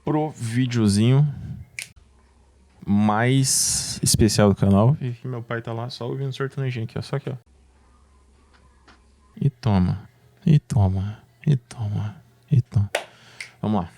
pro videozinho mais especial do canal. E meu pai tá lá só ouvindo o sertanejinho aqui, ó. Só aqui, ó. E toma, e toma, e toma, e toma. Vamos lá.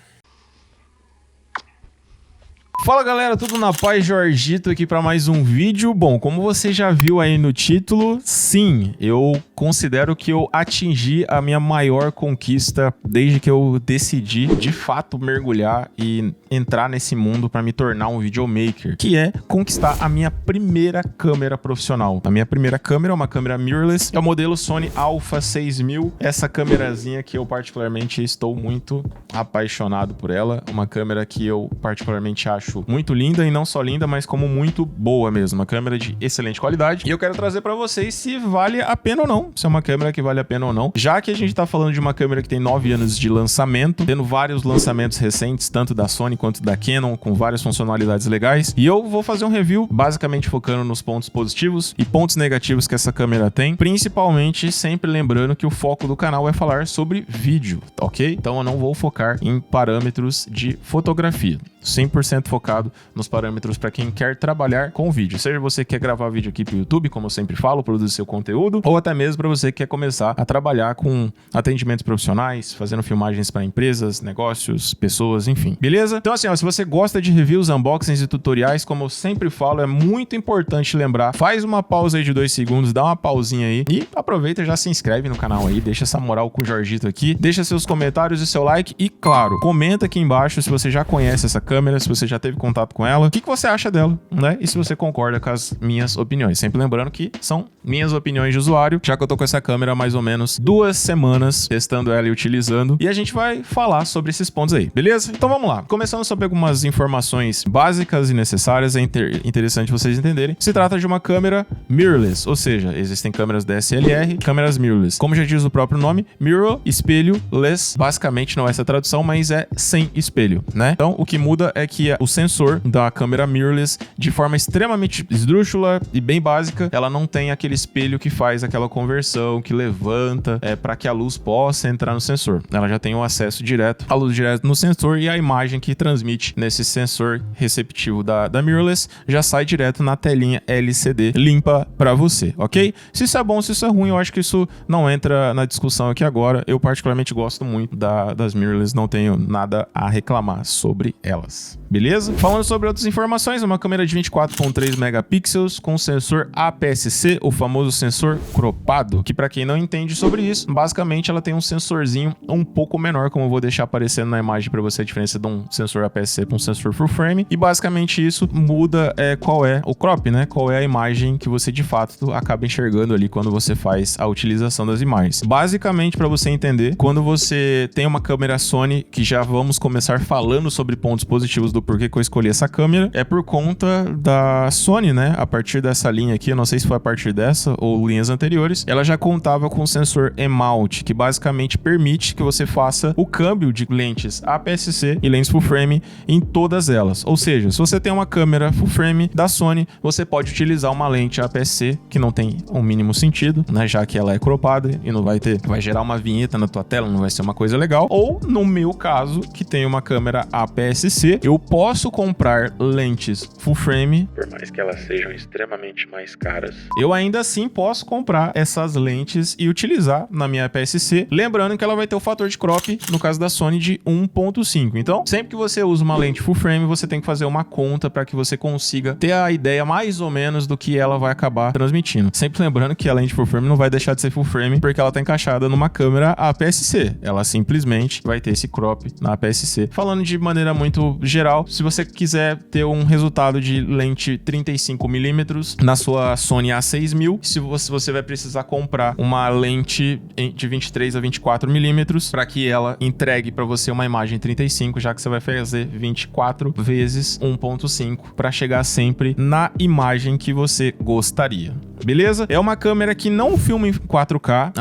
Fala galera, tudo na paz? Jorgito aqui para mais um vídeo. Bom, como você já viu aí no título, sim, eu considero que eu atingi a minha maior conquista desde que eu decidi de fato mergulhar e entrar nesse mundo para me tornar um videomaker, que é conquistar a minha primeira câmera profissional. A minha primeira câmera é uma câmera mirrorless, é o modelo Sony Alpha 6000, essa câmerazinha que eu particularmente estou muito apaixonado por ela, uma câmera que eu particularmente acho muito linda, e não só linda, mas como muito boa mesmo, uma câmera de excelente qualidade. E eu quero trazer para vocês se vale a pena ou não, se é uma câmera que vale a pena ou não, já que a gente tá falando de uma câmera que tem 9 anos de lançamento, tendo vários lançamentos recentes, tanto da Sony quanto da Canon, com várias funcionalidades legais, e eu vou fazer um review basicamente focando nos pontos positivos e pontos negativos que essa câmera tem, principalmente sempre lembrando que o foco do canal é falar sobre vídeo, ok? Então eu não vou focar em parâmetros de fotografia, 100% focado nos parâmetros para quem quer trabalhar com vídeo, seja você que quer gravar vídeo aqui pro YouTube, como eu sempre falo, produzir seu conteúdo, ou até mesmo para você que quer começar a trabalhar com atendimentos profissionais, fazendo filmagens para empresas, negócios, pessoas, enfim. Beleza? Então assim, ó, se você gosta de reviews, unboxings e tutoriais, como eu sempre falo, é muito importante lembrar, faz uma pausa aí de 2 segundos, dá uma pausinha aí e aproveita e já se inscreve no canal aí, deixa essa moral com o Jorgito aqui, deixa seus comentários e seu like e, claro, comenta aqui embaixo se você já conhece essa câmera, se você já teve contato com ela, o que você acha dela, né? E se você concorda com as minhas opiniões. Sempre lembrando que são minhas opiniões de usuário, já que eu tô com essa câmera há mais ou menos 2 semanas testando ela e utilizando, e a gente vai falar sobre esses pontos aí, beleza? Então vamos lá. Começando sobre algumas informações básicas e necessárias, é interessante vocês entenderem. Se trata de uma câmera mirrorless, ou seja, existem câmeras DSLR, câmeras mirrorless. Como já diz o próprio nome, mirror, espelho, less, basicamente não é essa tradução, mas é sem espelho, né? Então o que muda é que o sensor da câmera mirrorless, de forma extremamente esdrúxula e bem básica, ela não tem aquele espelho que faz aquela conversão, que levanta para que a luz possa entrar no sensor. Ela já tem o acesso direto, a luz direto no sensor, e a imagem que transmite nesse sensor receptivo da mirrorless já sai direto na telinha LCD limpa para você, ok? Se isso é bom, se isso é ruim, eu acho que isso não entra na discussão aqui agora. Eu particularmente gosto muito das mirrorless, não tenho nada a reclamar sobre elas. Beleza? Falando sobre outras informações, uma câmera de 24,3 megapixels com sensor APS-C, o famoso sensor cropado, que para quem não entende sobre isso, basicamente ela tem um sensorzinho um pouco menor, como eu vou deixar aparecendo na imagem para você a diferença de um sensor APS-C para um sensor full frame, e basicamente isso muda qual é o crop, né? Qual é a imagem que você de fato acaba enxergando ali quando você faz a utilização das imagens. Basicamente, para você entender, quando você tem uma câmera Sony, que já vamos começar falando sobre pontos positivos do porquê que eu escolhi essa câmera, é por conta da Sony, né? A partir dessa linha aqui, eu não sei se foi a partir dessa ou linhas anteriores, ela já contava com o sensor E-mount, que basicamente permite que você faça o câmbio de lentes APS-C e lentes full frame em todas elas. Ou seja, se você tem uma câmera full frame da Sony, você pode utilizar uma lente APS-C, que não tem o mínimo sentido, né? Já que ela é cropada e não vai gerar uma vinheta na tua tela, não vai ser uma coisa legal. Ou, no meu caso, que tem uma câmera APS-C, eu posso comprar lentes full frame, por mais que elas sejam extremamente mais caras, eu ainda assim posso comprar essas lentes e utilizar na minha APS-C, lembrando que ela vai ter o fator de crop, no caso da Sony, de 1.5. Então, sempre que você usa uma lente full frame, você tem que fazer uma conta para que você consiga ter a ideia mais ou menos do que ela vai acabar transmitindo. Sempre lembrando que a lente full frame não vai deixar de ser full frame porque ela está encaixada numa câmera APS-C. Ela simplesmente vai ter esse crop na APS-C. Falando de maneira muito geral, se você quiser ter um resultado de lente 35mm na sua Sony A6000, se você vai precisar comprar uma lente de 23 a 24mm para que ela entregue para você uma imagem 35, já que você vai fazer 24 vezes 1.5 para chegar sempre na imagem que você gostaria. beleza? É uma câmera que não filma em 4K,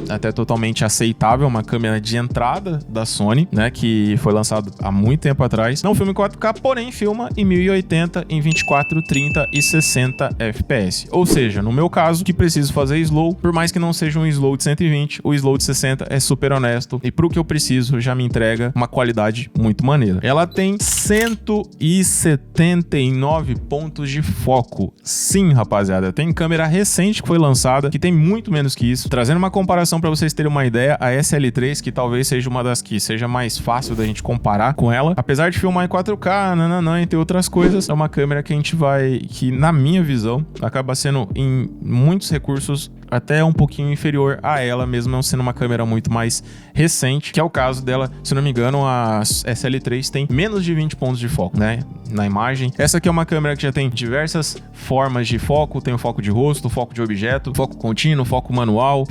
até totalmente aceitável, uma câmera de entrada da Sony, né, que foi lançado há muito tempo atrás. Não filma em 4K, porém filma em 1080, em 24, 30 e 60 FPS. Ou seja, no meu caso, que preciso fazer slow, por mais que não seja um slow de 120, o slow de 60 é super honesto e pro que eu preciso já me entrega uma qualidade muito maneira. Ela tem 179 pontos de foco. Sim, rapaziada, tem câmera recente que foi lançada que tem muito menos que isso. Trazendo uma comparação para vocês terem uma ideia, a SL3, que talvez seja uma das que seja mais fácil da gente comparar com ela, apesar de filmar em 4K, entre outras coisas, é uma câmera que que na minha visão, acaba sendo em muitos recursos até um pouquinho inferior a ela, mesmo não sendo uma câmera muito mais recente, que é o caso dela. Se não me engano, a SL3 tem menos de 20 pontos de foco, né, na imagem. Essa aqui é uma câmera que já tem diversas formas de foco, tem o foco de rosto, foco de objeto, foco contínuo, foco manual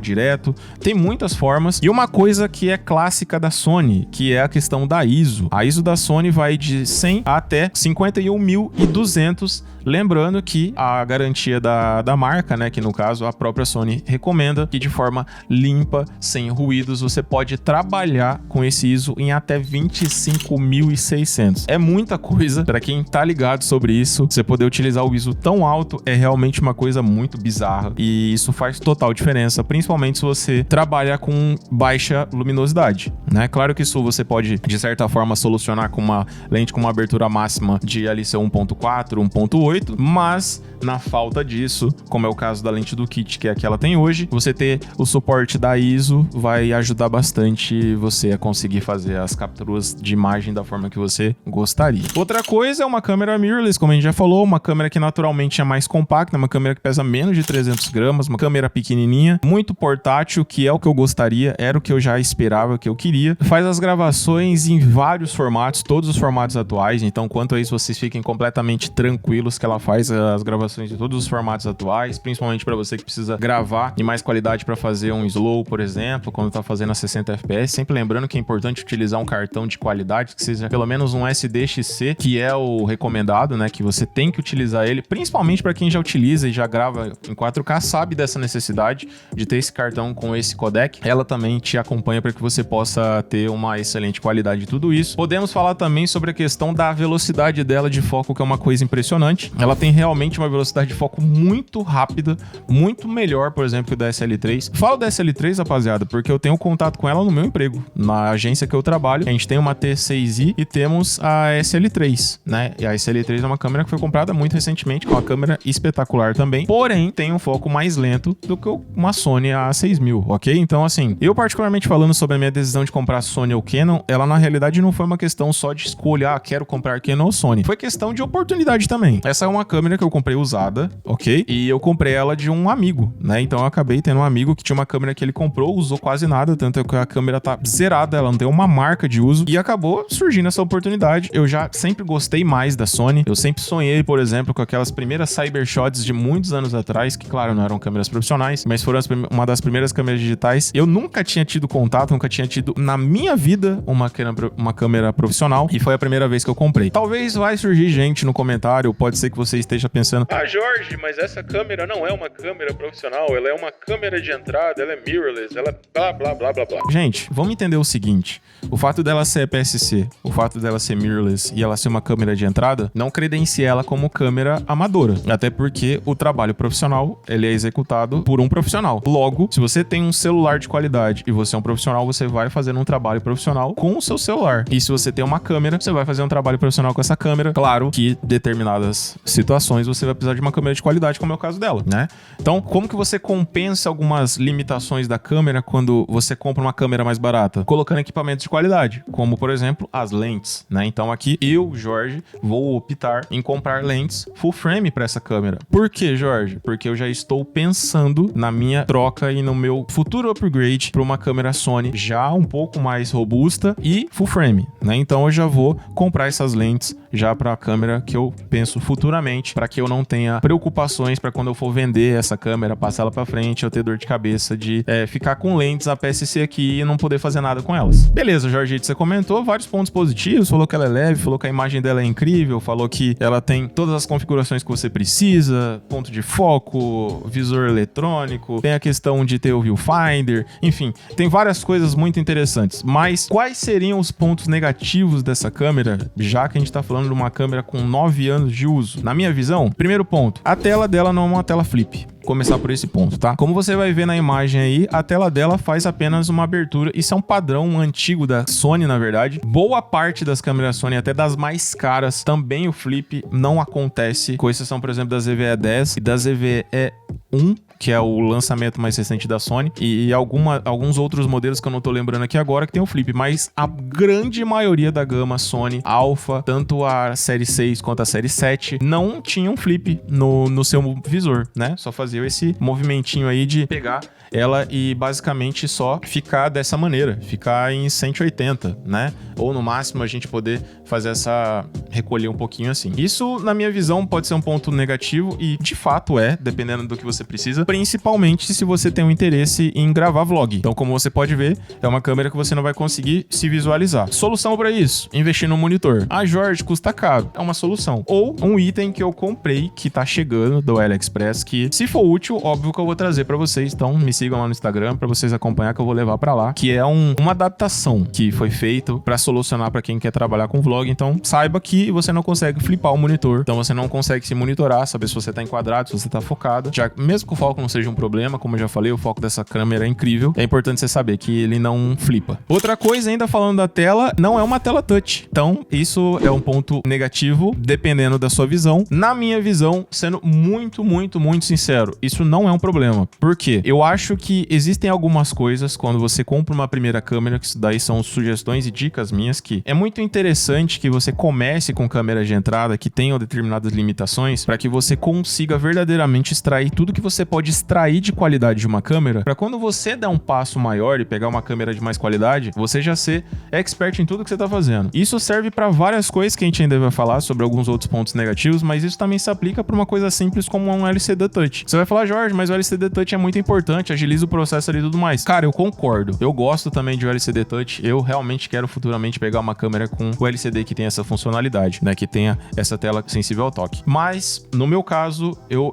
direto, tem muitas formas. E uma coisa que é clássica da Sony, que é a questão da ISO. A ISO da Sony vai de 100 até 51.200, lembrando que a garantia da marca, né, que no caso a própria Sony recomenda que de forma limpa, sem ruídos, você pode trabalhar com esse ISO em até 25.600. É muita coisa, para quem tá ligado sobre isso, você poder utilizar o ISO tão alto é realmente uma coisa muito bizarra e isso faz total diferença, principalmente se você trabalha com baixa luminosidade, né? Claro que isso você pode, de certa forma, solucionar com uma lente com uma abertura máxima de ali ser 1.4, 1.8, mas na falta disso, como é o caso da lente do kit, que é a que ela tem hoje, você ter o suporte da ISO vai ajudar bastante você a conseguir fazer as capturas de imagem da forma que você gostaria. Outra coisa é uma câmera mirrorless, como a gente já falou, uma câmera que naturalmente é mais compacta, uma câmera que pesa menos de 300 gramas, uma câmera pequenininha, muito portátil, que é o que eu gostaria, era o que eu já esperava, que eu queria. Faz as gravações em vários formatos, todos os formatos atuais, então quanto a isso vocês fiquem completamente tranquilos que ela faz as gravações de todos os formatos atuais, principalmente para você que precisa gravar em mais qualidade para fazer um slow, por exemplo, quando tá fazendo a 60 FPS, sempre lembrando que é importante utilizar um cartão de qualidade, que seja pelo menos um SDXC, que é o recomendado, né, que você tem que utilizar ele, principalmente para quem já utiliza e já grava em 4K, sabe dessa necessidade de ter esse cartão com esse codec. Ela também te acompanha para que você possa ter uma excelente qualidade de tudo isso. Podemos falar também sobre a questão da velocidade dela de foco, que é uma coisa impressionante. Ela tem realmente uma velocidade de foco muito rápida, muito melhor, por exemplo, que o da SL3. Falo da SL3, rapaziada, porque eu tenho contato com ela no meu emprego, na agência que eu trabalho. A gente tem uma T6i e temos a SL3, né? E a SL3 é uma câmera que foi comprada muito recentemente, com uma câmera espetacular também, porém tem um foco mais lento do que uma Sony A6000, ok? Então, assim, eu particularmente falando sobre a minha decisão de comprar Sony ou Canon, ela na realidade não foi uma questão só de escolha, quero comprar Canon ou Sony. Foi questão de oportunidade também. Essa é uma câmera que eu comprei usada, ok? E eu comprei ela de um amigo, né? Então eu acabei tendo um amigo que tinha uma câmera que ele comprou, usou quase nada, tanto que a câmera tá zerada, ela não tem uma marca de uso, e acabou surgindo essa oportunidade. Eu já sempre gostei mais da Sony, eu sempre sonhei, por exemplo, com aquelas primeiras Cybershots de muitos anos atrás, que claro, não eram câmeras profissionais, mas foram uma das primeiras câmeras digitais. Eu nunca tinha tido contato, nunca tinha tido na minha vida uma câmera profissional, e foi a primeira vez que eu comprei. Talvez vai surgir gente no comentário, pode ser que você esteja pensando: ah, Jorge, mas essa câmera não é uma câmera profissional, ela é uma câmera de entrada, ela é mirrorless, ela blá blá blá blá blá. Gente, vamos entender o seguinte: o fato dela ser EPS-C, o fato dela ser mirrorless e ela ser uma câmera de entrada, não credencia ela como câmera amadora, até porque o trabalho profissional, ele é executado por um profissional. Logo, se você tem um celular de qualidade e você é um profissional, você vai fazer um trabalho profissional com o seu celular. E se você tem uma câmera, você vai fazer um trabalho profissional com essa câmera. Claro que em determinadas situações você vai precisar de uma câmera de qualidade, como é o caso dela, né? Então, como que você compensa algumas limitações da câmera quando você compra uma câmera mais barata? Colocando equipamentos de qualidade, como por exemplo as lentes, né? Então aqui eu, Jorge, vou optar em comprar lentes full frame para essa câmera. Por quê, Jorge? Porque eu já estou pensando na minha troca e no meu futuro upgrade para uma câmera Sony já um pouco mais robusta e full frame, né? Então eu já vou comprar essas lentes já para a câmera que eu penso futuramente, para que eu não tenha preocupações para quando eu for vender essa câmera, passar ela para frente, eu ter dor de cabeça de ficar com lentes APS-C aqui e não poder fazer nada com elas. Beleza, Jorgito, você comentou vários pontos positivos, falou que ela é leve, falou que a imagem dela é incrível, falou que ela tem todas as configurações que você precisa, ponto de foco, visor eletrônico, tem a questão de ter o viewfinder, enfim, tem várias coisas muito interessantes. Mas quais seriam os pontos negativos dessa câmera, já que a gente tá falando de uma câmera com 9 anos de uso? Na minha visão, primeiro ponto, a tela dela não é uma tela flip. Começar por esse ponto, tá? Como você vai ver na imagem aí, a tela dela faz apenas uma abertura. Isso é um padrão antigo da Sony, na verdade. Boa parte das câmeras Sony, até das mais caras, também o flip não acontece, com exceção, por exemplo, da ZVE10 e da ZVE1, que é o lançamento mais recente da Sony, e alguns outros modelos que eu não tô lembrando aqui agora que tem o flip, mas a grande maioria da gama Sony Alpha, tanto a série 6 quanto a série 7, não tinha um flip no seu visor, né? Só fazia esse movimentinho aí de pegar ela e basicamente só ficar dessa maneira, ficar em 180, né? Ou no máximo a gente poder fazer recolher um pouquinho assim. Isso, na minha visão, pode ser um ponto negativo e de fato dependendo do que você precisa, principalmente se você tem um interesse em gravar vlog. Então, como você pode ver, é uma câmera que você não vai conseguir se visualizar. Solução para isso? Investir no monitor. Ah, Jorge, custa caro. É uma solução. Ou um item que eu comprei, que tá chegando do AliExpress, que se for útil, óbvio que eu vou trazer para vocês. Então, me sigam lá no Instagram para vocês acompanhar, que eu vou levar para lá, que é uma adaptação que foi feito para solucionar para quem quer trabalhar com vlog. Então, saiba que você não consegue flipar o monitor. Então, você não consegue se monitorar, saber se você tá enquadrado, se você tá focado. Já mesmo que o foco não seja um problema, como eu já falei, o foco dessa câmera é incrível. É importante você saber que ele não flipa. Outra coisa, ainda falando da tela, não é uma tela touch. Então, isso é um ponto negativo, dependendo da sua visão. Na minha visão, sendo muito, muito, muito sincero, isso não é um problema. Por quê? Eu acho que existem algumas coisas quando você compra uma primeira câmera, que isso daí são sugestões e dicas minhas, que é muito interessante que você comece com câmeras de entrada que tenham determinadas limitações para que você consiga verdadeiramente extrair tudo que você pode extrair de qualidade de uma câmera, para quando você der um passo maior e pegar uma câmera de mais qualidade, você já ser expert em tudo que você tá fazendo. Isso serve para várias coisas que a gente ainda vai falar sobre alguns outros pontos negativos, mas isso também se aplica para uma coisa simples como um LCD Touch. Você vai falar, Jorge, mas o LCD Touch é muito importante, agiliza o processo ali e tudo mais. Cara, eu concordo. Eu gosto também de LCD Touch. Eu realmente quero futuramente pegar uma câmera com o LCD que tem essa funcionalidade, né? Que tenha essa tela sensível ao toque. Mas, no meu caso, eu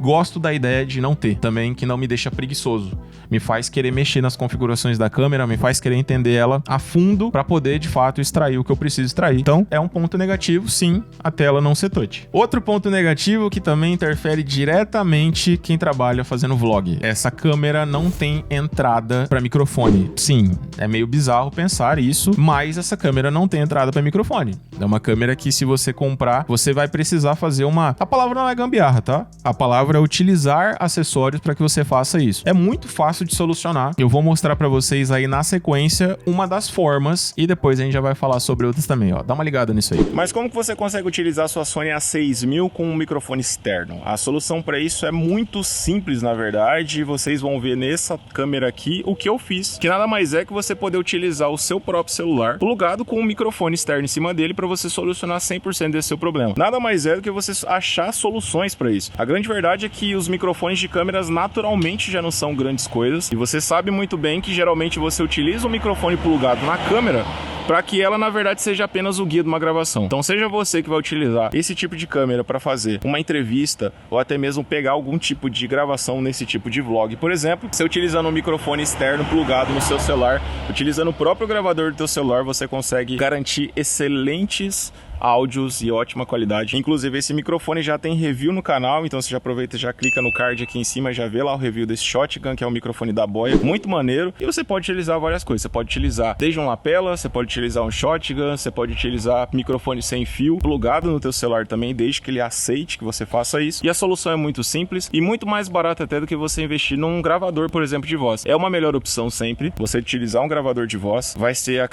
gosto da ideia de não ter. Também que não me deixa preguiçoso. Me faz querer mexer nas configurações da câmera, me faz querer entender ela a fundo para poder, de fato, extrair o que eu preciso extrair. Então, é um ponto negativo, sim, a tela não ser touch. Outro ponto negativo que também interfere diretamente quem trabalha fazendo vlog. Essa câmera não tem entrada para microfone. Sim, é meio bizarro pensar isso, mas essa câmera não tem entrada para microfone. É uma câmera que, se você comprar, você vai precisar fazer A palavra não é gambiarra, tá? A palavra é utilizar acessórios para que você faça isso. É muito fácil de solucionar. Eu vou mostrar para vocês aí na sequência uma das formas e depois a gente já vai falar sobre outras também, ó. Dá uma ligada nisso aí. Mas como que você consegue utilizar a sua Sony A6000 com um microfone externo? A solução para isso é muito simples, na verdade. Vocês vão ver nessa câmera aqui o que eu fiz, que nada mais é que você poder utilizar o seu próprio celular plugado com um microfone externo em cima dele para você solucionar 100% desse seu problema. Nada mais é do que você achar soluções para isso. A grande verdade é que os microfones de câmeras naturalmente já não são grandes coisas, e você sabe muito bem que geralmente você utiliza o microfone plugado na câmera para que ela, na verdade, seja apenas o guia de uma gravação. Então, seja você que vai utilizar esse tipo de câmera para fazer uma entrevista ou até mesmo pegar algum tipo de gravação nesse tipo de vlog, por exemplo, você utilizando um microfone externo plugado no seu celular, utilizando o próprio gravador do teu celular, você consegue garantir excelentes áudios e ótima qualidade. Inclusive, esse microfone já tem review no canal, então você já aproveita e já clica no card aqui em cima e já vê lá o review desse Shotgun, que é o microfone da Boya. Muito maneiro. E você pode utilizar várias coisas. Você pode utilizar desde um lapela, você pode utilizar um Shotgun, você pode utilizar microfone sem fio, plugado no teu celular também, desde que ele aceite que você faça isso. E a solução é muito simples e muito mais barata até do que você investir num gravador, por exemplo, de voz. É uma melhor opção sempre, você utilizar um gravador de voz. Vai ser a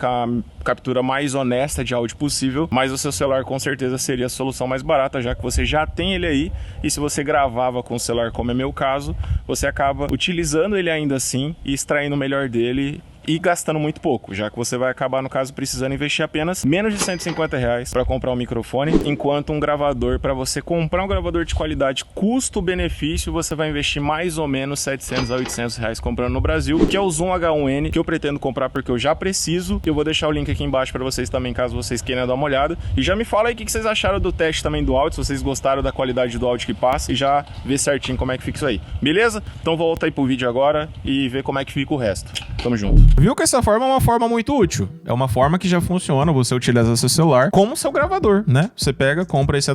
captura mais honesta de áudio possível, mas o seu celular com certeza seria a solução mais barata, já que você já tem ele aí, e se você gravava com o celular, como é meu caso, você acaba utilizando ele ainda assim e extraindo o melhor dele e gastando muito pouco, já que você vai acabar, no caso, precisando investir apenas menos de R$150 para comprar um microfone, enquanto um gravador, para você comprar um gravador de qualidade custo-benefício, você vai investir mais ou menos R$700 a R$800 comprando no Brasil, que é o Zoom H1N, que eu pretendo comprar porque eu já preciso. Eu vou deixar o link aqui embaixo para vocês também, caso vocês queiram dar uma olhada. E já me fala aí o que vocês acharam do teste também do áudio, se vocês gostaram da qualidade do áudio que passa, e já vê certinho como é que fica isso aí, beleza? Então volta aí pro vídeo agora e vê como é que fica o resto. Tamo junto. Viu que essa forma é uma forma muito útil? É uma forma que já funciona, você utiliza seu celular como seu gravador, né? Você pega, compra esse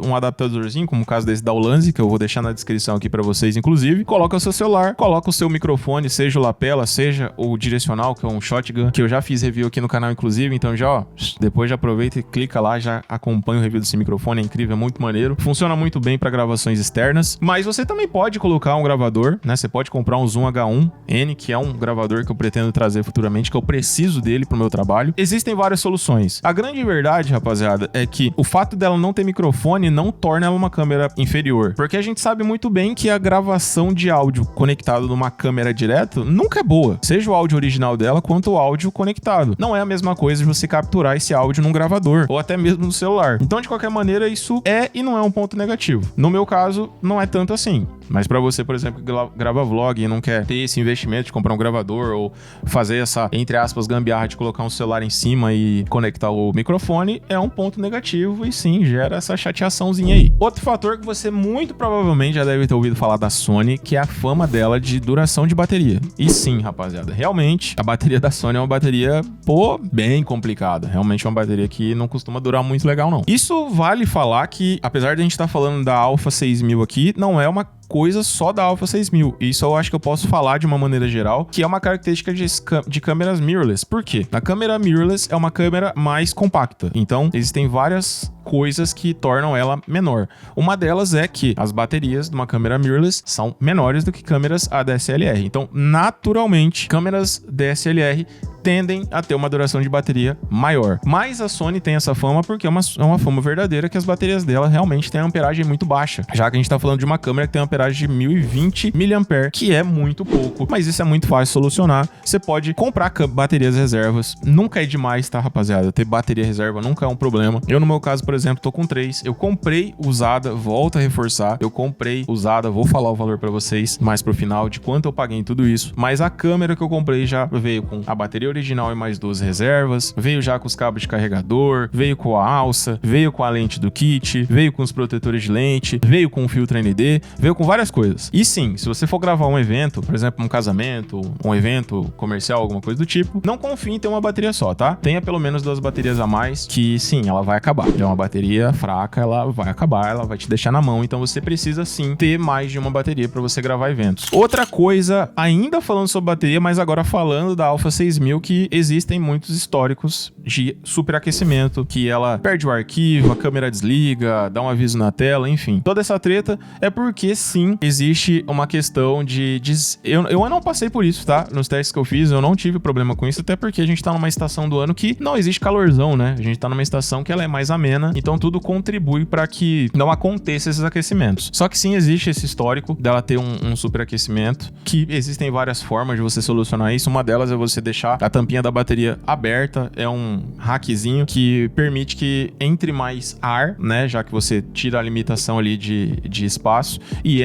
um adaptadorzinho, como o caso desse da Ulanzi, que eu vou deixar na descrição aqui pra vocês, inclusive. Coloca o seu celular, coloca o seu microfone, seja o lapela, seja o direcional, que é um shotgun, que eu já fiz review aqui no canal, inclusive. Então já, ó, depois já aproveita e clica lá, já acompanha o review desse microfone, é incrível, é muito maneiro. Funciona muito bem pra gravações externas, mas você também pode colocar um gravador, né? Você pode comprar um Zoom H1N, que é um gravador que eu pretendo trazer futuramente, que eu preciso dele pro meu trabalho. Existem várias soluções. A grande verdade, rapaziada, é que o fato dela não ter microfone não torna ela uma câmera inferior, porque a gente sabe muito bem que a gravação de áudio conectado numa câmera direto nunca é boa, seja o áudio original dela quanto o áudio conectado. Não é a mesma coisa de você capturar esse áudio num gravador ou até mesmo no celular. Então, de qualquer maneira, isso é e não é um ponto negativo. No meu caso, não é tanto assim. Mas pra você, por exemplo, que grava vlog e não quer ter esse investimento de comprar um gravador ou fazer essa, entre aspas, gambiarra de colocar um celular em cima e conectar o microfone, é um ponto negativo e sim, gera essa chateaçãozinha aí. Outro fator que você muito provavelmente já deve ter ouvido falar da Sony, que é a fama dela de duração de bateria. E sim, rapaziada, realmente, a bateria da Sony é uma bateria, bem complicada. Realmente é uma bateria que não costuma durar muito legal, não. Isso vale falar que, apesar de a gente estar falando da Alpha 6000 aqui, não é uma coisa só da Alpha 6000. Isso eu acho que eu posso falar de uma maneira geral, que é uma característica de câmeras mirrorless. Por quê? A câmera mirrorless é uma câmera mais compacta. Então, existem várias coisas que tornam ela menor. Uma delas é que as baterias de uma câmera mirrorless são menores do que câmeras ADSLR. Então, naturalmente, câmeras DSLR tendem a ter uma duração de bateria maior. Mas a Sony tem essa fama porque é uma fama verdadeira, que as baterias dela realmente têm amperagem muito baixa. Já que a gente tá falando de uma câmera que tem uma amperagem de 1020 mAh, que é muito pouco. Mas isso é muito fácil de solucionar. Você pode comprar baterias reservas. Nunca é demais, tá, rapaziada? Ter bateria reserva nunca é um problema. Eu, no meu caso, por exemplo, tô com 3. Eu comprei usada, volto a reforçar. Eu comprei usada, vou falar o valor pra vocês mais pro final de quanto eu paguei em tudo isso. Mas a câmera que eu comprei já veio com a bateria original e mais 12 reservas, veio já com os cabos de carregador, veio com a alça, veio com a lente do kit, veio com os protetores de lente, veio com o filtro ND, veio com várias coisas. E sim, se você for gravar um evento, por exemplo, um casamento, um evento comercial, alguma coisa do tipo, não confie em ter uma bateria só, tá? Tenha pelo menos 2 baterias a mais, que sim, ela vai acabar. É uma bateria fraca, ela vai acabar, ela vai te deixar na mão, então você precisa sim ter mais de uma bateria para você gravar eventos. Outra coisa, ainda falando sobre bateria, mas agora falando da Alpha 6000, que existem muitos históricos de superaquecimento, que ela perde o arquivo, a câmera desliga, dá um aviso na tela, enfim. Toda essa treta é porque sim, existe uma questão de eu não passei por isso, tá? Nos testes que eu fiz, eu não tive problema com isso, até porque a gente tá numa estação do ano que não existe calorzão, né? A gente tá numa estação que ela é mais amena, então tudo contribui para que não aconteça esses aquecimentos. Só que sim, existe esse histórico dela ter um superaquecimento, que existem várias formas de você solucionar isso. Uma delas é você deixar a tampinha da bateria aberta, é um hackzinho que permite que entre mais ar, né, já que você tira a limitação ali de espaço e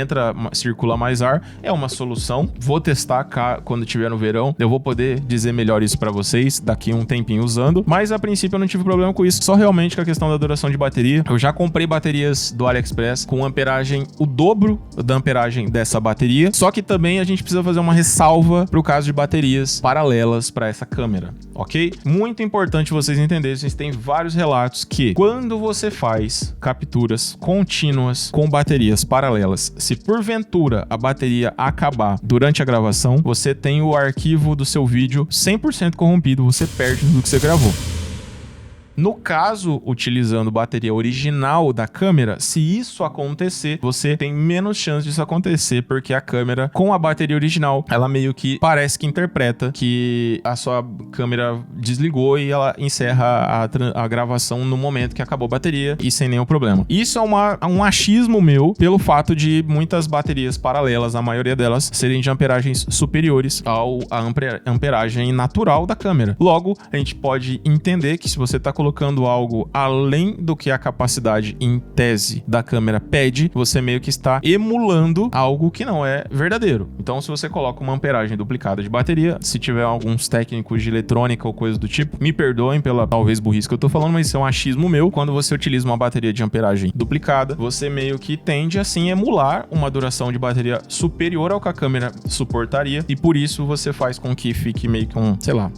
circula mais ar, é uma solução. Vou testar quando tiver no verão, eu vou poder dizer melhor isso pra vocês daqui um tempinho usando, mas a princípio eu não tive problema com isso, só realmente com a questão da duração de bateria. Eu já comprei baterias do AliExpress com amperagem, o dobro da amperagem dessa bateria, só que também a gente precisa fazer uma ressalva pro caso de baterias paralelas para essa câmera, ok? Muito importante vocês entenderem, vocês têm vários relatos que quando você faz capturas contínuas com baterias paralelas, se porventura a bateria acabar durante a gravação, você tem o arquivo do seu vídeo 100% corrompido, você perde tudo que você gravou. No caso, utilizando bateria original da câmera, se isso acontecer, você tem menos chance disso acontecer, porque a câmera com a bateria original, ela meio que parece que interpreta que a sua câmera desligou e ela encerra a gravação no momento que acabou a bateria e sem nenhum problema. Isso é um achismo meu pelo fato de muitas baterias paralelas, a maioria delas, serem de amperagens superiores à amperagem natural da câmera. Logo, a gente pode entender que se você está colocando algo além do que a capacidade em tese da câmera pede, você meio que está emulando algo que não é verdadeiro. Então, se você coloca uma amperagem duplicada de bateria, se tiver alguns técnicos de eletrônica ou coisa do tipo, me perdoem pela talvez burrice que eu tô falando, mas isso é um achismo meu. Quando você utiliza uma bateria de amperagem duplicada, você meio que tende assim a emular uma duração de bateria superior ao que a câmera suportaria, e por isso você faz com que fique meio que um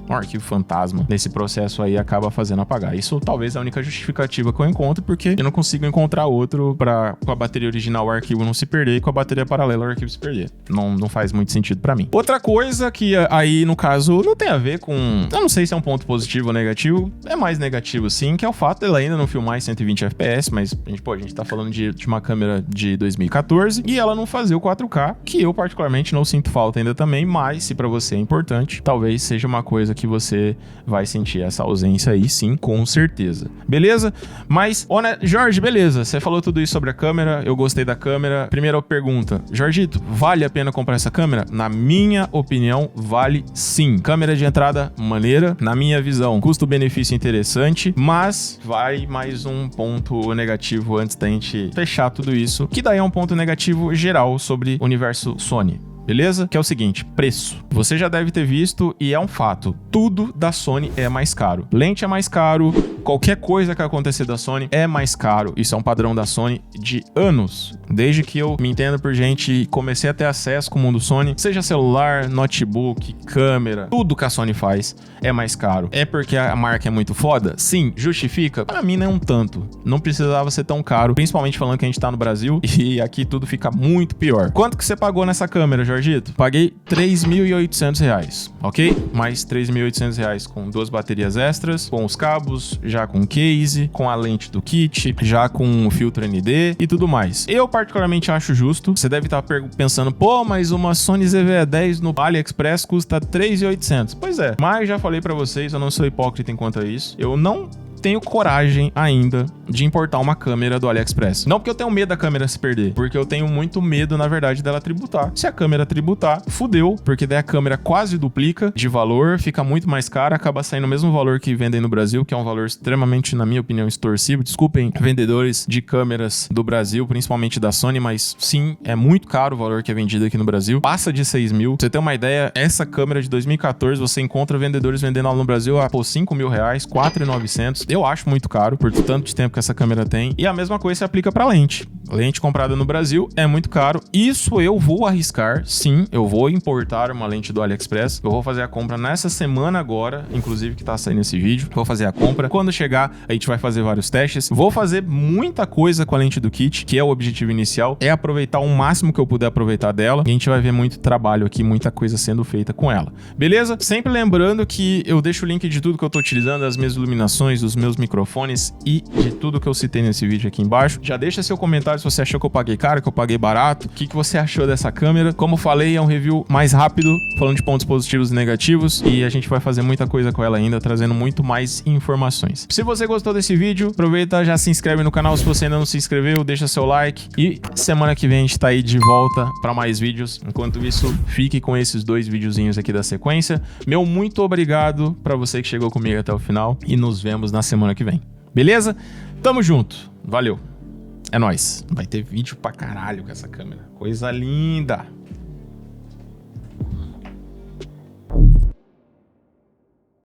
arquivo fantasma nesse processo aí, acaba fazendo apagar. Isso talvez é a única justificativa que eu encontro, porque eu não consigo encontrar outro para com a bateria original o arquivo não se perder e com a bateria paralela o arquivo se perder. Não faz muito sentido para mim. Outra coisa que aí no caso não tem a ver com, eu não sei se é um ponto positivo ou negativo, é mais negativo sim, que é o fato dela ainda não filmar em 120 fps, mas a gente tá falando de uma câmera de 2014 e ela não fazer o 4K, que eu particularmente não sinto falta ainda também, mas se para você é importante, talvez seja uma coisa que você vai sentir essa ausência aí sim, com certeza. Beleza? Mas, Jorge, beleza, você falou tudo isso sobre a câmera, eu gostei da câmera. Primeira pergunta, Jorgito, vale a pena comprar essa câmera? Na minha opinião, vale sim. Câmera de entrada maneira, na minha visão, custo-benefício interessante, mas vai mais um ponto negativo antes da gente fechar tudo isso, que daí é um ponto negativo geral sobre o universo Sony. Beleza? Que é o seguinte, preço. Você já deve ter visto e é um fato. Tudo da Sony é mais caro. Lente é mais caro, qualquer coisa que acontecer da Sony é mais caro. Isso é um padrão da Sony de anos. Desde que eu me entendo por gente e comecei a ter acesso com o mundo Sony, seja celular, notebook, câmera, tudo que a Sony faz é mais caro. É porque a marca é muito foda? Sim. Justifica? Pra mim não tanto. Não precisava ser tão caro, principalmente falando que a gente tá no Brasil e aqui tudo fica muito pior. Quanto que você pagou nessa câmera, Jorgito? Paguei R$3.800, ok? Mais R$3.800 com 2 baterias extras, com os cabos, já com case, com a lente do kit, já com o filtro ND e tudo mais. Eu particularmente acho justo. Você deve estar pensando, pô, mas uma Sony ZV-E10 no AliExpress custa R$3.800. Pois é, mas já falei pra vocês, eu não sou hipócrita enquanto a isso. Eu não tenho coragem ainda de importar uma câmera do AliExpress. Não porque eu tenho medo da câmera se perder, porque eu tenho muito medo, na verdade, dela tributar. Se a câmera tributar, fudeu, porque daí a câmera quase duplica de valor, fica muito mais cara, acaba saindo o mesmo valor que vendem no Brasil, que é um valor extremamente, na minha opinião, extorsivo. Desculpem, vendedores de câmeras do Brasil, principalmente da Sony, mas sim, é muito caro o valor que é vendido aqui no Brasil. Passa de 6 mil. Pra você ter uma ideia, essa câmera de 2014, você encontra vendedores vendendo ela no Brasil a R$5 mil, R$4.900. Eu acho muito caro, por tanto de tempo que essa câmera tem. E a mesma coisa se aplica pra lente. Lente comprada no Brasil é muito caro. Isso eu vou arriscar, sim. Eu vou importar uma lente do AliExpress. Eu vou fazer a compra nessa semana agora, inclusive que tá saindo esse vídeo. Vou fazer a compra. Quando chegar, a gente vai fazer vários testes. Vou fazer muita coisa com a lente do kit, que é o objetivo inicial. É aproveitar o máximo que eu puder aproveitar dela. E a gente vai ver muito trabalho aqui, muita coisa sendo feita com ela. Beleza? Sempre lembrando que eu deixo o link de tudo que eu tô utilizando, as minhas iluminações, os meus microfones e de tudo que eu citei nesse vídeo aqui embaixo. Já deixa seu comentário se você achou que eu paguei caro, que eu paguei barato, o que você achou dessa câmera. Como falei, é um review mais rápido, falando de pontos positivos e negativos, e a gente vai fazer muita coisa com ela ainda, trazendo muito mais informações. Se você gostou desse vídeo, aproveita, já se inscreve no canal se você ainda não se inscreveu, deixa seu like, e semana que vem a gente tá aí de volta para mais vídeos. Enquanto isso, fique com esses 2 videozinhos aqui da sequência. Meu muito obrigado para você que chegou comigo até o final, e nos vemos na semana que vem. Beleza? Tamo junto. Valeu. É nóis. Vai ter vídeo pra caralho com essa câmera. Coisa linda.